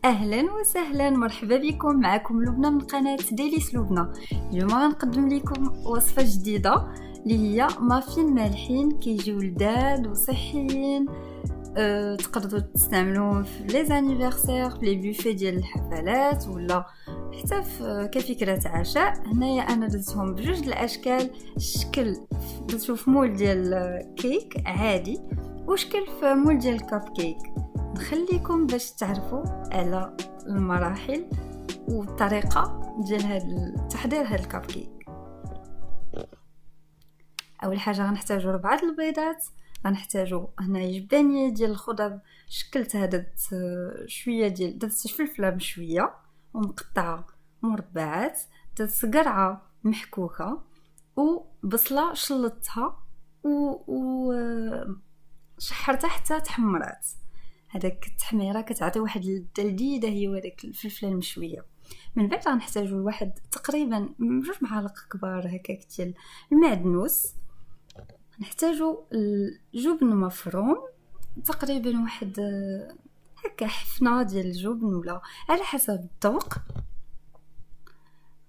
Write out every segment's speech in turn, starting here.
اهلا وسهلا، مرحبا بكم. معكم لبنى من قناه ديليس لبنى. اليوم غنقدم لكم وصفه جديده اللي هي مافين مالحين كيجيو لذاذ وصحيين. تقدروا تستعملوهم في لي زانيفرسير، في لي بوفي ديال الحفلات، ولا حتى في كفكره عشاء. هنايا انا درتهم بجوج الاشكال، الشكل درتو في مول ديال كيك عادي وشكل في مول ديال الكاب كيك. نخليكم باش تعرفوا على المراحل والطريقه ديال تحضير هاد الكاب كيك. اول حاجه غنحتاجوا 4 البيضات، غنحتاجوا هنايا جبانيه ديال الخضر شكلتها، درت شويه ديال درت فلفله مشويه ومقطعه مربعات، درت قرعه محكوكه وبصله شلطتها و شحرتها حتى تحمرات. هذاك التحميره كتعطي واحد اللذيذه هي وداك الفلفله المشويه. من بعد غنحتاجوا واحد تقريبا 2 معالق كبار هكاك ديال المعدنوس. نحتاجوا الجبن مفروم تقريبا واحد هكا حفنه ديال الجبن ولا على حسب الذوق.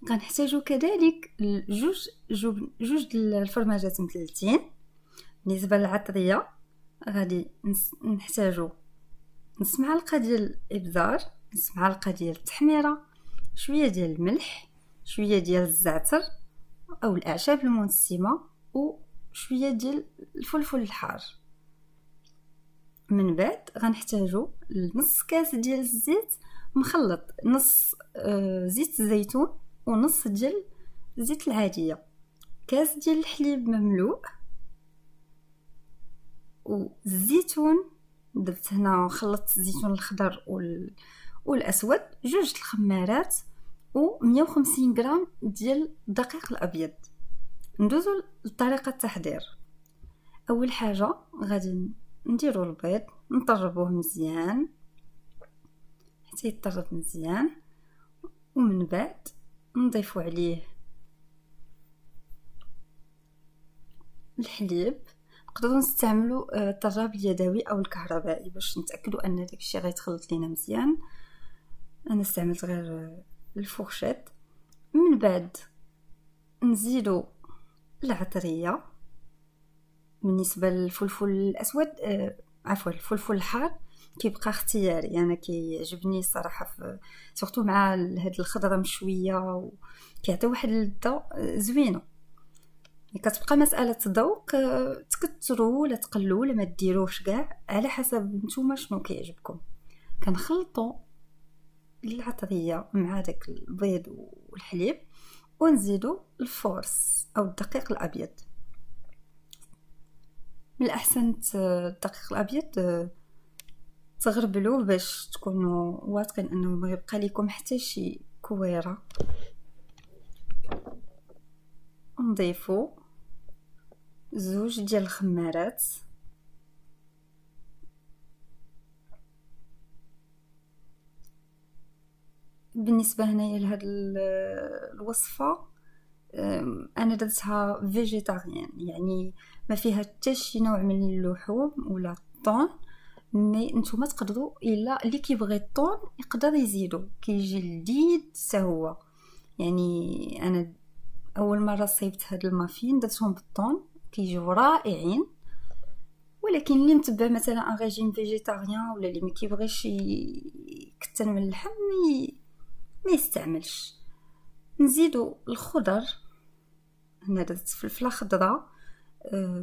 غنحتاجوا كذلك جوج الفرماجات مثلثين. بالنسبه للعطريه غادي نحتاجوا نص معلقه ديال الابزار، نص معلقه ديال التحميره، شويه ديال الملح، شويه ديال الزعتر او الاعشاب المنسمه، وشويه ديال الفلفل الحار. من بعد غنحتاجوا نص كاس ديال الزيت مخلط، نص زيت الزيتون ونص ديال الزيت العاديه، كاس ديال الحليب مملوء، والزيتون درت هنا خلطت الزيتون الخضر والاسود، 2 الخمارات، و150 غرام ديال الدقيق الابيض. ندوزو لطريقه التحضير. اول حاجه غادي نديرو البيض نطربوه مزيان حتى يطرب مزيان، ومن بعد نضيفو عليه الحليب. نقدروا نستعملوا الطراب اليدوي او الكهربائي باش نتاكدوا ان داك الشيء غيتخلط لينا مزيان. انا استعملت غير الفورشيت. من بعد نزيدوا العطريه. بالنسبه للفلفل الاسود عفوا الفلفل الحار كيبقى اختياري، انا يعني كيعجبني الصراحه في سورتو مع هاد الخضره مشويه وكيعطي واحد اللذه زوينه. كتبقى مساله ذوق، تكثروا ولا تقلوا ولا ما ديروش كاع على حسب نتوما شنو كيعجبكم. كنخلطوا العطريه مع داك البيض والحليب ونزيدوا الفورس او الدقيق الابيض. من الاحسن الدقيق الابيض تغربلوه باش تكونوا واثقين انه ما يبقى لكم حتى شي كويره. نضيفوا 2 ديال الخمارات، بالنسبه هنايا لهاد الوصفه انا درتها فيجيتاريان، يعني ما فيها حتى شي نوع من اللحوم ولا الطون. مي نتوما تقدروا الا اللي كيبغي الطون يقدر يزيدو، كيجي لذيذ حتى هو. يعني انا اول مره صيبت هاد المافين درتهم بالطون كيجيو رائعين. ولكن اللي متبع مثلا ان ريجيم فيجيتاريان ولا اللي ما كيبغيش يكثر من اللحم ما يستعملش. نزيدوا الخضر. هنا درت فلفله خضراء،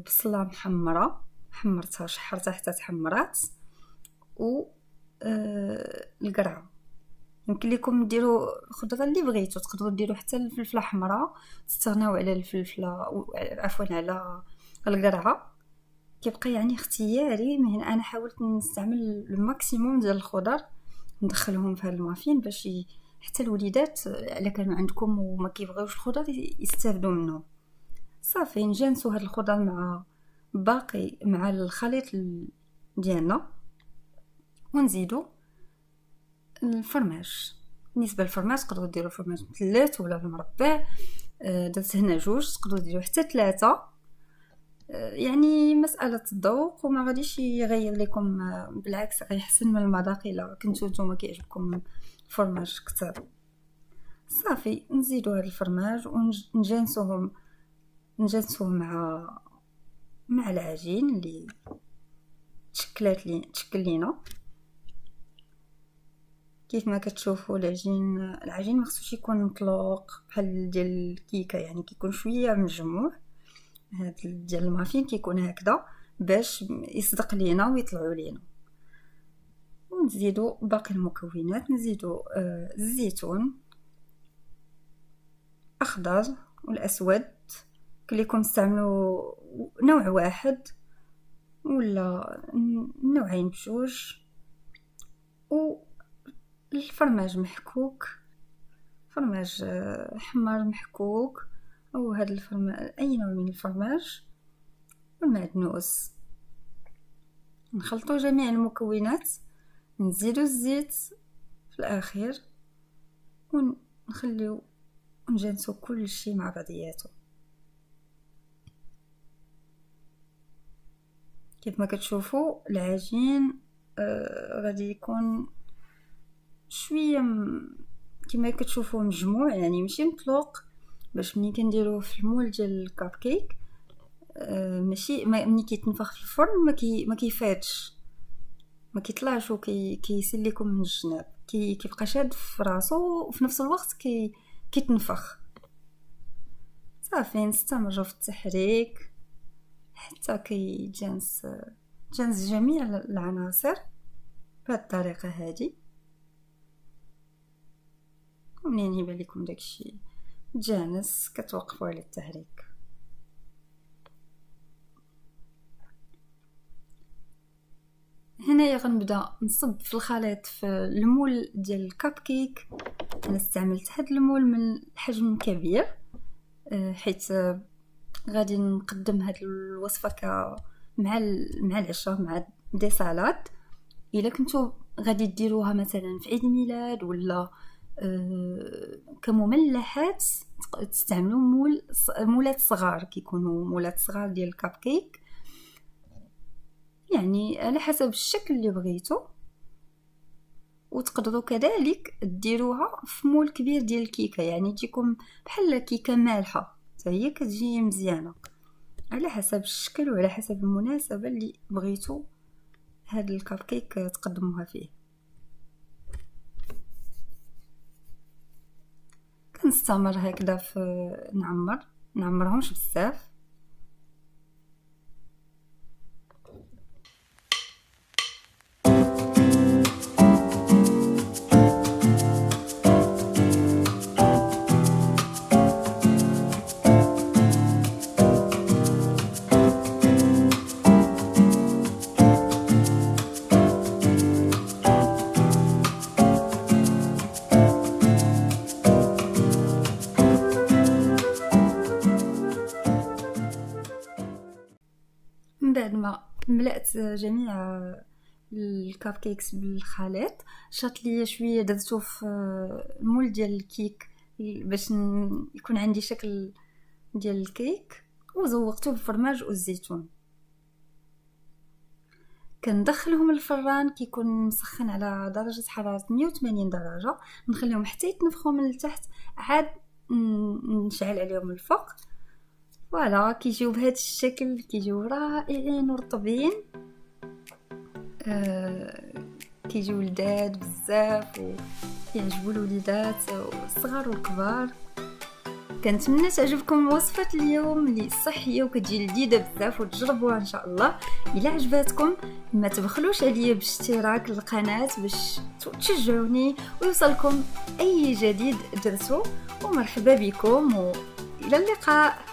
بصله محمره حمرتها شحرتها حتى تحمرات، و القرعه. يمكن لكم ديروا الخضره اللي بغيتو، تقدروا ديروا حتى الفلفله حمراء، تستغناو على الفلفله عفوا على القرعه. كيبقى يعني اختياري. من انا حاولت نستعمل الماكسيموم ديال الخضر ندخلهم في هذا المافين باش حتى الوليدات الا كانوا عندكم وما كيبغيوش الخضر يستافدوا منه. صافي نجانسوا هذا الخضر مع الخليط ديالنا، ونزيدوا الفرماج. بالنسبه للفرماج تقدروا ديروا فرماج مثلث ولا المربع. درت هنا 2، تقدروا ديروا حتى 3. يعني مسألة الذوق، وما غاديش يغير لكم، بالعكس غيحسن من المذاق الا كنتو نتوما كيعجبكم الفرماج كتر. صافي نزيدو هاد الفرماج ونجانسوه مع العجين اللي تشكل لينا. كيف ما كتشوفوا العجين مخصوش يكون مطلوق بحال ديال الكيكه، يعني كيكون شويه مجموع. هاد ديال المافين كيكون هكذا باش يصدق لينا ويطلعوا لينا. ونزيدوا باقي المكونات، نزيدوا الزيتون اخضر والاسود، كليكم تستعملوا نوع واحد ولا نوعين بجوج، والفرماج محكوك، فرماج حمار محكوك، او هذا الفرماج اي نوع من الفرماج، والمعدنوس. نخلطوا جميع المكونات، نزيدوا الزيت في الاخير ونخليو نجانسوا كل شيء مع بعضياته. كيف ما كتشوفوا العجين غادي يكون شويه كما كتشوفوا مجموع، يعني ماشي مطلوق، باش ملي كنديروه في المول ديال الكاب كيك ماشي ملي كيتنفخ في الفرن ما كيفاتش، ما كيطلعش وكيسيل لكم من الجناب، كيبقى شاد في راسو وفي نفس الوقت كيتنفخ. صافي نستمروا في التحريك حتى كيتجانس جميع العناصر بهذه الطريقه هذه. ومنين يبان لكم داكشي تجانس كتوقفوا على التحريك. هنايا غنبدا نصب في الخليط في المول ديال الكاب كيك. انا استعملت هذا المول من حجم كبير حيت غادي نقدم هذه الوصفه مع العشاء مع دي سالاد. الا كنتو غادي ديروها مثلا في عيد الميلاد ولا كمملحات تستعملوا مولات صغار، كيكونوا مولات صغار ديال الكاب كيك، يعني على حسب الشكل اللي بغيتو. وتقدروا كذلك ديروها في مول كبير ديال الكيكه، يعني تجيكم بحال كيكه مالحه حتى هي كتجي مزيانه، على حسب الشكل وعلى حسب المناسبه اللي بغيتو هاد الكاب كيك تقدموها فيه. كنستمر هكذا في نعمرهمش بزاف. من بعد ما ملأت جميع الكاب كيكس بالخليط، شاط لي شويه درتو في المول ديال الكيك باش يكون عندي شكل ديال الكيك، وزوقته بالفرماج والزيتون. كندخلهم الفران كيكون مسخن على درجه حراره 180 درجه، نخليهم حتى يتنفخوا من التحت، عاد نشعل عليهم الفوق. فوالا كيجيو بهذا الشكل، كيجيو رائعين ورطبين، كيجيو لذاذ بزاف وكيعجبوا الوليدات الصغار والكبار. كنتمنى تعجبكم وصفه اليوم اللي صحيه وكتجي لذيذه بزاف، وتجربوها ان شاء الله. الا عجباتكم ما تبخلوش عليا بالاشتراك للقناه باش تشجعوني ويوصلكم اي جديد درتو. ومرحبا بكم والى اللقاء.